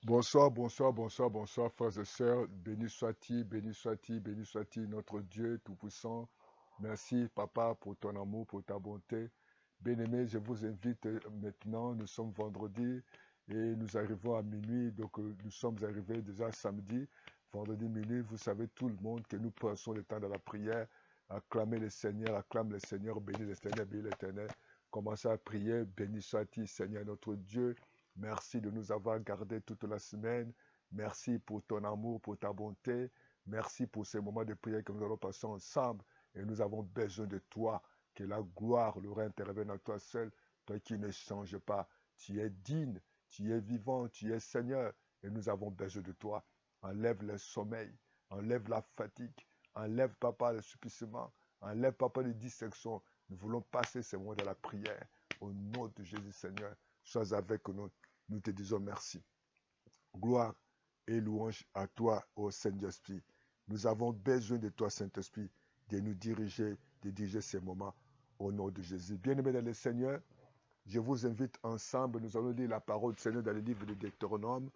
Bonsoir, bonsoir, bonsoir, bonsoir, frères et sœurs. Béni soit-il, béni soit-il, béni soit-il, notre Dieu Tout-Puissant. Merci, Papa, pour ton amour, pour ta bonté. Bien-aimés, je vous invite maintenant. Nous sommes vendredi et nous arrivons à minuit. Donc, nous sommes arrivés déjà samedi, vendredi minuit. Vous savez, tout le monde, que nous passons le temps de la prière. Acclamez le Seigneur, acclame le Seigneur, bénis l'Éternel, bénis l'Éternel. Commencez à prier. Béni soit-il, Seigneur, notre Dieu. Merci de nous avoir gardés toute la semaine. Merci pour ton amour, pour ta bonté. Merci pour ces moments de prière que nous allons passer ensemble. Et nous avons besoin de toi. Que la gloire, le règne intervienne en toi seul. Toi qui ne changes pas. Tu es digne, tu es vivant, tu es Seigneur. Et nous avons besoin de toi. Enlève le sommeil, enlève la fatigue, enlève, Papa, le supplément, enlève, Papa, les distractions. Nous voulons passer ces moments de la prière. Au nom de Jésus, Seigneur, sois avec nous. Nous te disons merci. Gloire et louange à toi, ô Saint-Esprit. Nous avons besoin de toi, Saint-Esprit, de nous diriger, de diriger ces moments au nom de Jésus. Bien-aimés dans le Seigneur, je vous invite ensemble, nous allons lire la parole du Seigneur dans le livre de Deutéronome,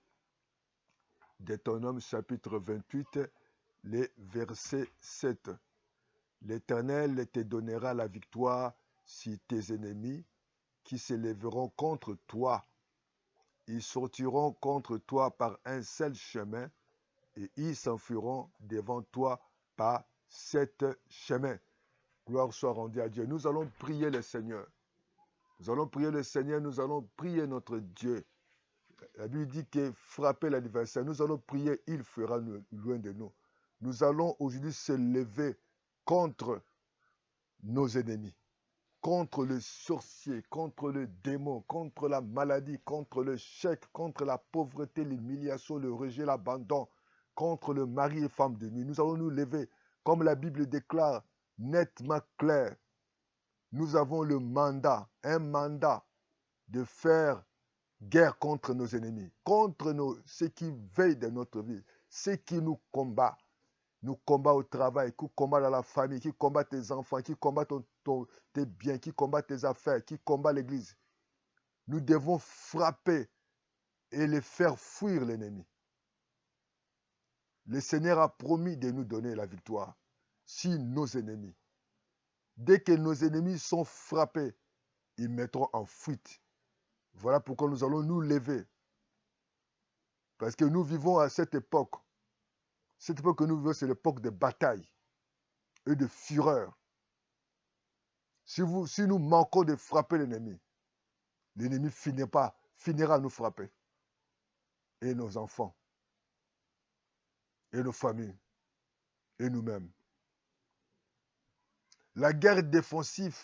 Deutéronome chapitre 28, les versets 7. L'Éternel te donnera la victoire sur tes ennemis qui s'élèveront contre toi. Ils sortiront contre toi par un seul chemin et ils s'enfuiront devant toi par sept chemins. Gloire soit rendue à Dieu. Nous allons prier le Seigneur. Nous allons prier le Seigneur, nous allons prier notre Dieu. La Bible dit que frapper l'adversaire, nous allons prier, il fera loin de nous. Nous allons aujourd'hui se lever contre nos ennemis, contre le sorcier, contre le démon, contre la maladie, contre le chèque, contre la pauvreté, l'humiliation, le rejet, l'abandon, contre le mari et femme de nuit. Nous allons nous lever, comme la Bible déclare nettement clair. Nous avons le mandat, un mandat de faire guerre contre nos ennemis, contre ceux qui veillent de notre vie, ceux qui nous combattent. Nous combattent au travail, qui combattent dans la famille, qui combattent tes enfants, qui combattent tes biens, qui combattent tes affaires, qui combattent l'église. Nous devons frapper et les faire fuir l'ennemi. Le Seigneur a promis de nous donner la victoire sur nos ennemis. Dès que nos ennemis sont frappés, ils mettront en fuite. Voilà pourquoi nous allons nous lever. Parce que nous vivons à cette époque. Cette époque que nous vivons, c'est l'époque de bataille et de fureur. Si nous manquons de frapper l'ennemi finira à nous frapper. Et nos enfants, et nos familles, et nous-mêmes. La guerre défensive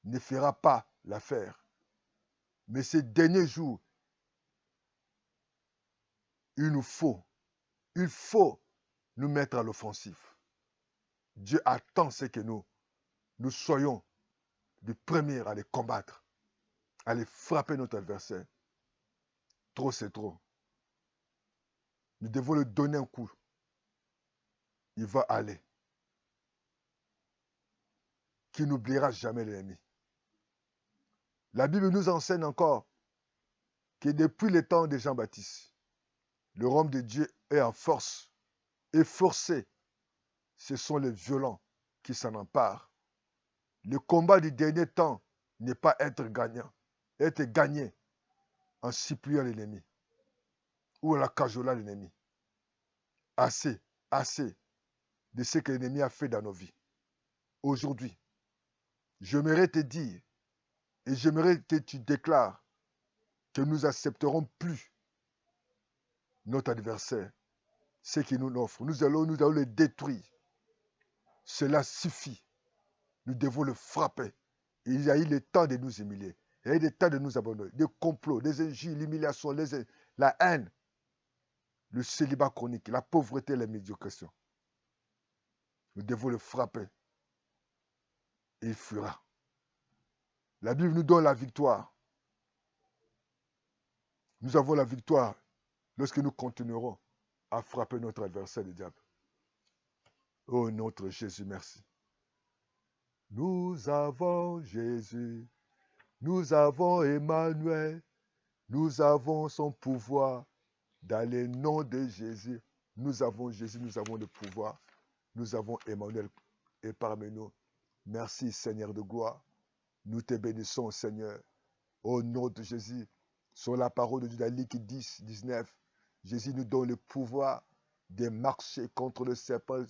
ne fera pas l'affaire. Mais ces derniers jours, il faut nous mettre à l'offensive. Dieu attend ce que nous soyons les premiers à les combattre, à les frapper notre adversaire. Trop, c'est trop. Nous devons lui donner un coup. Il va aller. Qui n'oubliera jamais l'ennemi. La Bible nous enseigne encore que depuis le temps de Jean-Baptiste, le royaume de Dieu est en force et forcé. Ce sont les violents qui s'en emparent. Le combat du dernier temps n'est pas être gagné en suppliant l'ennemi ou en la cajolant l'ennemi. Assez de ce que l'ennemi a fait dans nos vies. Aujourd'hui, j'aimerais te dire et j'aimerais que tu déclares que nous n'accepterons plus notre adversaire, ce qu'il nous offre. Nous allons le détruire. Cela suffit. Nous devons le frapper. Il y a eu le temps de nous humilier. Il y a eu le temps de nous abandonner. Des complots, des injures, l'humiliation, la haine, le célibat chronique, la pauvreté et la médiocration. Nous devons le frapper. Et il fuira. La Bible nous donne la victoire. Nous avons la victoire lorsque nous continuerons à frapper notre adversaire, le diable. Oh notre Jésus, merci. Nous avons Jésus, nous avons Emmanuel, nous avons son pouvoir, Dans le nom de Jésus, nous avons Jésus, nous avons le pouvoir. Nous avons Emmanuel et parmi nous. Merci Seigneur de gloire. Nous te bénissons Seigneur. Au nom de Jésus, sur la parole de Dieu dans Luc 10, 19, Jésus nous donne le pouvoir de marcher contre le serpent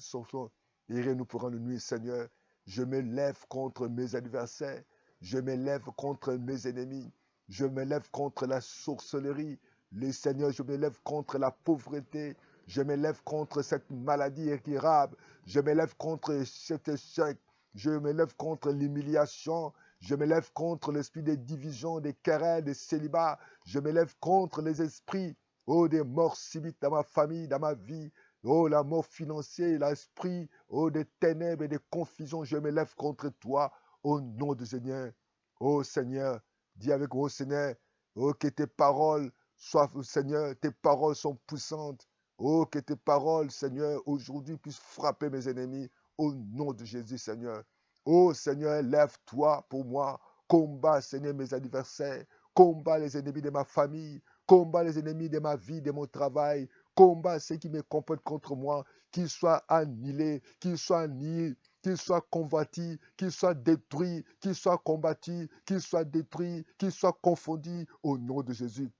et rien nous pourra nous nuire Seigneur. Je me lève contre mes adversaires. Je me lève contre mes ennemis. Je me lève contre la sorcellerie. Le Seigneur, je me lève contre la pauvreté. Je me lève contre cette maladie incurable. Je me lève contre cet échec. Je me lève contre l'humiliation. Je me lève contre l'esprit des divisions, des querelles, des célibats. Je me lève contre les esprits, oh, des morts subites dans ma famille, dans ma vie. Oh, la mort financière, l'esprit, oh, des ténèbres et des confusions. Je me lève contre toi, au nom du Seigneur. Oh Seigneur, dis avec moi, oh Seigneur, oh, que tes paroles soient, Seigneur, tes paroles sont puissantes. Oh, que tes paroles, Seigneur, aujourd'hui puissent frapper mes ennemis, au nom de Jésus, Seigneur. Oh Seigneur, lève-toi pour moi. Combat, Seigneur, mes adversaires. Combat les ennemis de ma famille. Combat les ennemis de ma vie, de mon travail. Combat ceux qui me complètent contre moi. Qu'ils soient annihilés, qu'ils soient nihilés, qu'ils soient convoitis, qu'ils soient détruits, qu'ils soient combattus, qu'ils soient détruits, qu'ils soient confondus au nom de Jésus.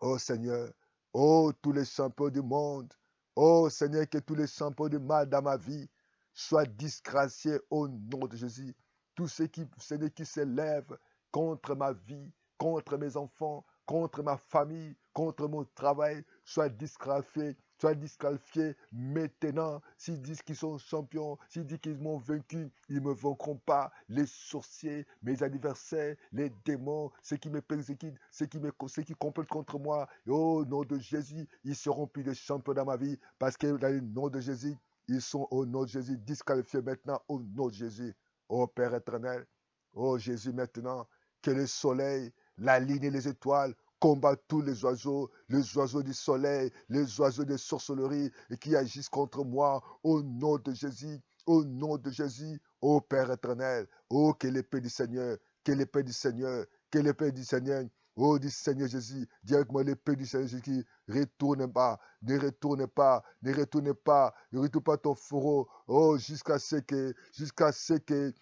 Oh Seigneur, oh tous les champions du monde, oh Seigneur, que tous les champions du mal dans ma vie soient disgraciés au nom de Jésus. Tous ceux qui, Seigneur, qui s'élèvent contre ma vie, contre mes enfants, contre ma famille, contre mon travail, soient disqualifiés maintenant. S'ils disent qu'ils sont champions, s'ils disent qu'ils m'ont vaincu, ils ne me vaincront pas. Les sorciers, mes adversaires, les démons, ceux qui me persécutent, ceux qui complètent contre moi, et au nom de Jésus, ils seront plus de champions dans ma vie, parce que dans le nom de Jésus, ils sont au nom de Jésus disqualifiés maintenant au nom de Jésus. Ô Père éternel, ô Jésus maintenant, que le soleil, la ligne et les étoiles combattent tous les oiseaux du soleil, les oiseaux de sorcellerie et qui agissent contre moi au nom de Jésus, au nom de Jésus, ô Père éternel, ô que l'épée du Seigneur, que l'épée du Seigneur, que l'épée du Seigneur, ô du Seigneur Jésus, dis avec moi l'épée du Seigneur Jésus qui retourne pas, ne retourne pas, ne retourne pas, ne retourne pas ton fourreau, oh jusqu'à ce que, jusqu'à ce que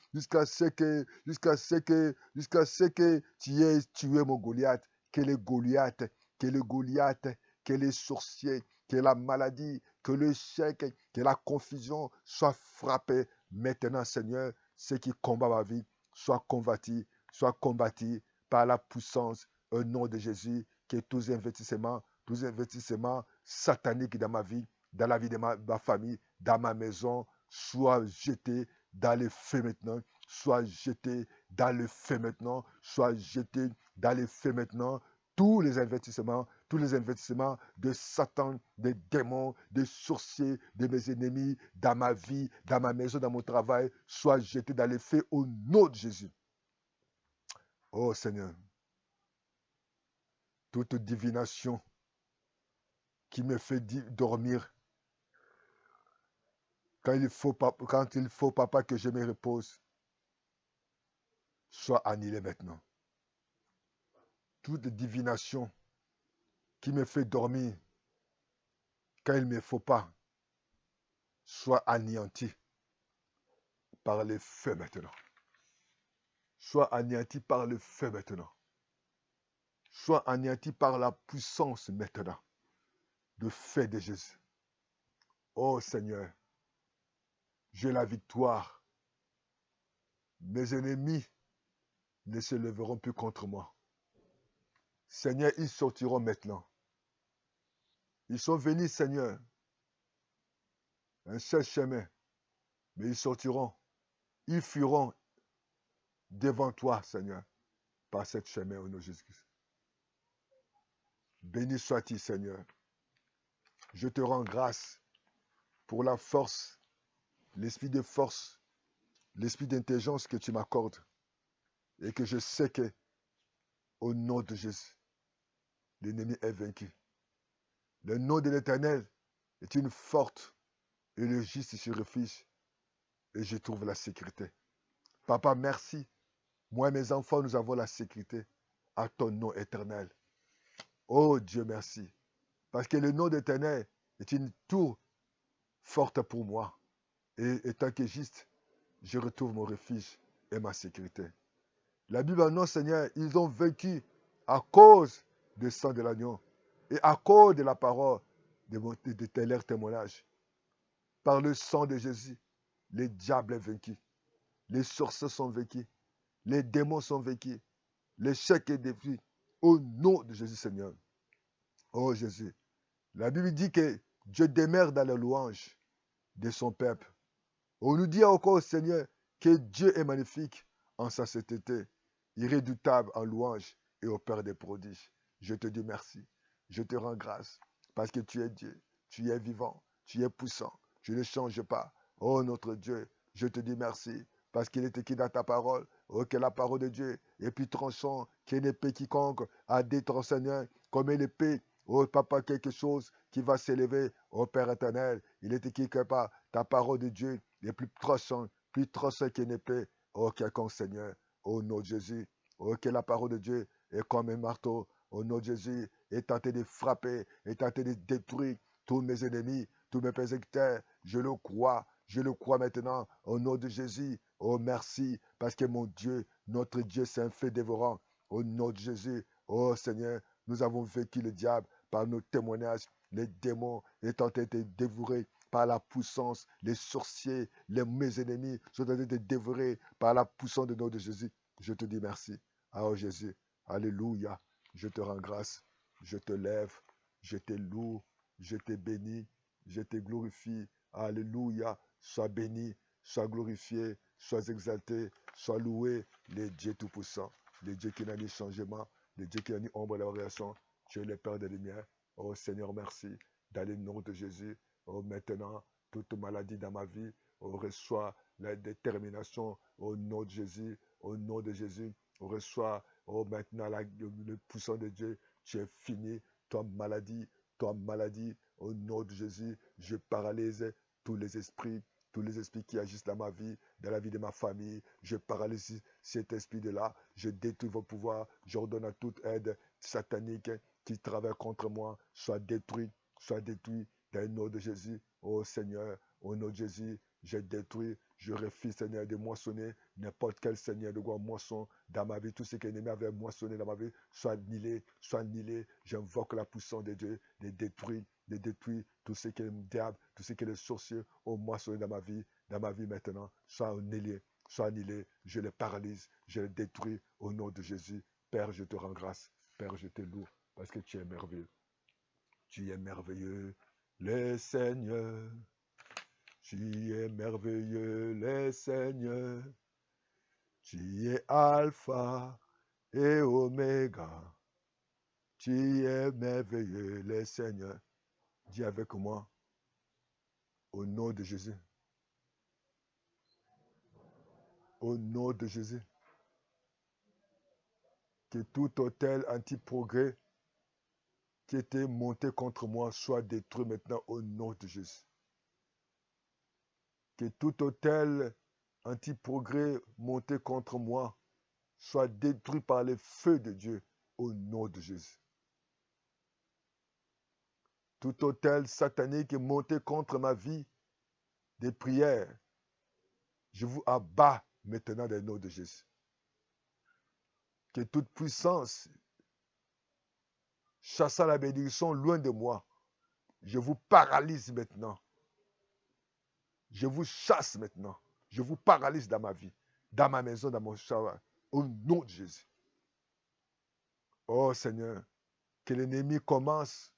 tu aies tué mon Goliath, que les Goliath, que le Goliath, que les sorciers, que la maladie, que l'échec, que la confusion soient frappés maintenant, Seigneur, ceux qui combattent ma vie, soient combattus par la puissance au nom de Jésus, que tous les investissements sataniques dans ma vie, dans la vie de ma famille, dans ma maison, soient jetés dans le feu maintenant, soient jetés dans le feu maintenant, soient jetés dans le feu maintenant. Tous les investissements de Satan, des démons, des sorciers, de mes ennemis, dans ma vie, dans ma maison, dans mon travail, soient jetés dans le feu au nom de Jésus. Oh Seigneur, toute divination qui me fait dormir quand il faut, papa, que je me repose, soit annulée maintenant. Toute divination qui me fait dormir quand il ne me faut pas, soit anéantie par le feu maintenant. Soit anéantie par le feu maintenant. Soit anéantie par la puissance maintenant de feu de Jésus. Oh Seigneur, j'ai la victoire. Mes ennemis ne se leveront plus contre moi. Seigneur, ils sortiront maintenant. Ils sont venus, Seigneur, un seul chemin, mais ils sortiront. Ils fuiront devant toi, Seigneur, par ce chemin au nom de Jésus-Christ. Béni sois-tu, Seigneur. Je te rends grâce pour la force, l'esprit de force, l'esprit d'intelligence que tu m'accordes et que je sais que, au nom de Jésus, l'ennemi est vaincu. Le nom de l'Éternel est une forte et le juste se refuge et je trouve la sécurité. Papa, merci. Moi et mes enfants, nous avons la sécurité à ton nom éternel. Oh Dieu, merci. Parce que le nom de l'Éternel est une tour forte pour moi. Et étant que juste, je retrouve mon refuge et ma sécurité. La Bible annonce, Seigneur, ils ont vaincu à cause du sang de l'agneau et à cause de la parole de leur témoignage. Par le sang de Jésus, le diable est vaincu. Les sorciers sont vaincus. Les démons sont vaincus. L'échec est détruit. Au nom de Jésus, Seigneur. Oh Jésus. La Bible dit que Dieu demeure dans la louange de son peuple. On nous dit encore, Seigneur, que Dieu est magnifique en sa sainteté, irréductible en louange et au Père des prodiges. Je te dis merci. Je te rends grâce parce que tu es Dieu. Tu es vivant. Tu es puissant. Tu ne changes pas. Oh notre Dieu, je te dis merci parce qu'il est écrit dans ta parole. Oh, que la parole de Dieu est plus tranchant qu'une épée quiconque a détruit, Seigneur, comme une épée. Oh papa, quelque chose qui va s'élever. Oh Père éternel, il est écrit que par ta parole de Dieu est plus tranchant qu'une épée. Oh quelconque Seigneur, au nom de Jésus. Oh que la parole de Dieu est comme un marteau. Au nom de Jésus, est tenté de frapper, est tenté de détruire tous mes ennemis, tous mes persécuteurs. Je le crois maintenant. Au nom de Jésus, oh merci, parce que mon Dieu, notre Dieu, c'est un feu dévorant. Au nom de Jésus, oh Seigneur, nous avons vécu le diable par nos témoignages. Les démons étant été dévorés par la puissance, les sorciers, mes ennemis sont en train de dévorer par la puissance de nom de Jésus. Je te dis merci. Ah, oh Jésus, alléluia. Je te rends grâce. Je te lève. Je te loue. Je te bénis. Je te glorifie. Alléluia. Sois béni. Sois glorifié. Sois exalté. Sois loué. Le Dieu Tout-Puissant. Le Dieu qui n'a ni changement. Le Dieu qui n'a ni ombre de variation. Tu es le Père des Lumières. Oh Seigneur, merci. Dans le nom de Jésus. Oh maintenant, toute maladie dans ma vie. Oh, reçois la détermination au nom de Jésus. Au nom de Jésus. On reçoit, oh maintenant, le puissant de Dieu. Tu es fini. Toi, maladie, au nom de Jésus, je paralyse tous les esprits qui agissent dans ma vie, dans la vie de ma famille. Je paralyse cet esprit de là. Je détruis vos pouvoirs. J'ordonne à toute aide satanique qui travaille contre moi, soit détruit dans le nom de Jésus. Oh Seigneur, au nom de Jésus, je détruis, je refuse, Seigneur, de moissonner n'importe quel Seigneur de quoi moisson dans ma vie. Tout ce que l'ennemi avait moissonné dans ma vie, soit annihilé. J'invoque la puissance de Dieu, de détruire tout ce que le diable, tout ce que les sorciers ont moissonné dans ma vie maintenant, soit annihilé. Je les paralyse, je les détruis au nom de Jésus. Père, je te rends grâce. Père, je te loue parce que tu es merveilleux. Tu es merveilleux, le Seigneur. Tu es merveilleux, le Seigneur. Tu es Alpha et Oméga. Tu es merveilleux, le Seigneur. Dis avec moi, au nom de Jésus. Au nom de Jésus. Que tout hôtel anti-progrès qui était monté contre moi soit détruit maintenant au nom de Jésus. Que tout hôtel anti-progrès monté contre moi soit détruit par le feu de Dieu au nom de Jésus. Tout hôtel satanique monté contre ma vie des prières, je vous abats maintenant dans le nom de Jésus. Que toute puissance chassant la bénédiction loin de moi, je vous paralyse maintenant. Je vous chasse maintenant. Je vous paralyse dans ma vie, dans ma maison, dans mon char, au nom de Jésus. Oh Seigneur, que l'ennemi commence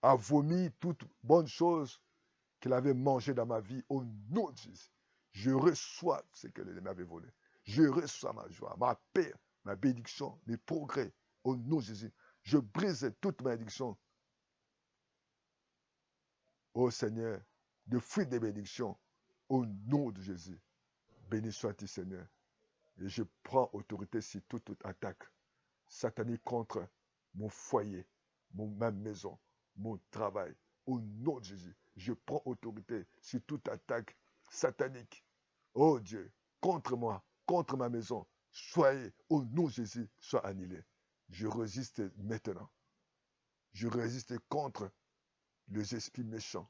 à vomir toute bonne chose qu'il avait mangé dans ma vie au nom de Jésus. Je reçois ce que l'ennemi avait volé. Je reçois ma joie, ma paix, ma bénédiction, mes progrès au nom de Jésus. Je brise toute malédiction. Oh Seigneur, de fruits des bénédictions au nom de Jésus. Béni sois-tu Seigneur. Et je prends autorité sur toute attaque satanique contre mon foyer, ma maison, mon travail. Au nom de Jésus, je prends autorité sur toute attaque satanique. Oh Dieu, contre moi, contre ma maison, soyez, au nom de Jésus, sois annihilé. Je résiste maintenant. Je résiste contre les esprits méchants,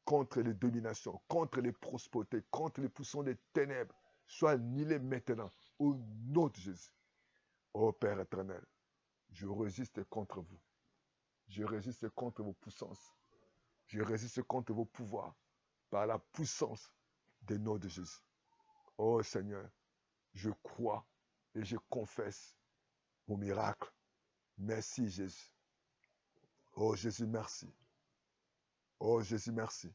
contre les dominations, contre les prospérités, contre les puissants des ténèbres, soient annihilés maintenant, au nom de Jésus. Ô Père éternel, je résiste contre vous. Je résiste contre vos puissances. Je résiste contre vos pouvoirs par la puissance des noms de Jésus. Ô Seigneur, je crois et je confesse vos miracles. Merci Jésus. Oh Jésus, merci. Oh Jésus, merci.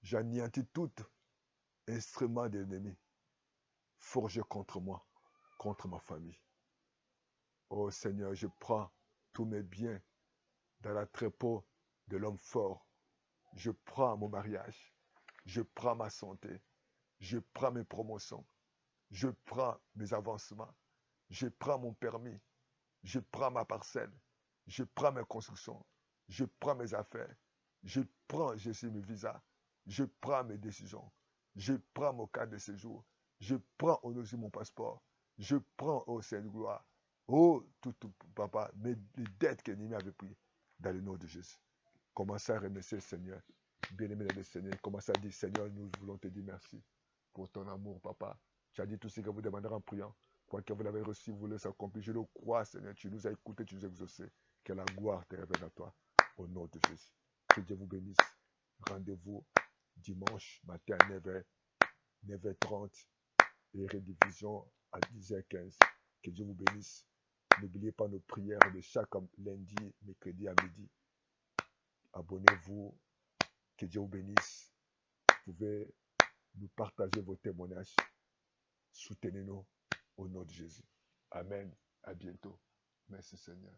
J'anéantis tout instrument de l'ennemi forgé contre moi, contre ma famille. Oh Seigneur, je prends tous mes biens dans la trépeau de l'homme fort. Je prends mon mariage. Je prends ma santé. Je prends mes promotions. Je prends mes avancements. Je prends mon permis. Je prends ma parcelle. Je prends mes constructions. Je prends mes affaires. Je prends, Jésus, mes visas. Je prends mes décisions. Je prends mon cadre de séjour. Je prends au nom de mon passeport. Je prends, oh Seigneur, gloire. Oh, tout, papa, les dettes que l'ennemi avait prises dans le nom de Jésus. Commencez à remercier le Seigneur. Bien-aimé dans le Seigneur. Commencez à dire, Seigneur, nous voulons te dire merci pour ton amour, papa. Tu as dit tout ce que vous demanderez en priant. Quoi que vous l'avez reçu, vous le accomplir. Je le crois, Seigneur. Tu nous as écoutés, tu nous as exaucés. Que la gloire te révèle à toi. Au nom de Jésus. Que Dieu vous bénisse. Rendez-vous dimanche matin à 9h, 9h30 et rediffusion à 10h15. Que Dieu vous bénisse. N'oubliez pas nos prières de chaque lundi, mercredi à midi. Abonnez-vous. Que Dieu vous bénisse. Vous pouvez nous partager vos témoignages. Soutenez-nous au nom de Jésus. Amen. À bientôt. Merci Seigneur.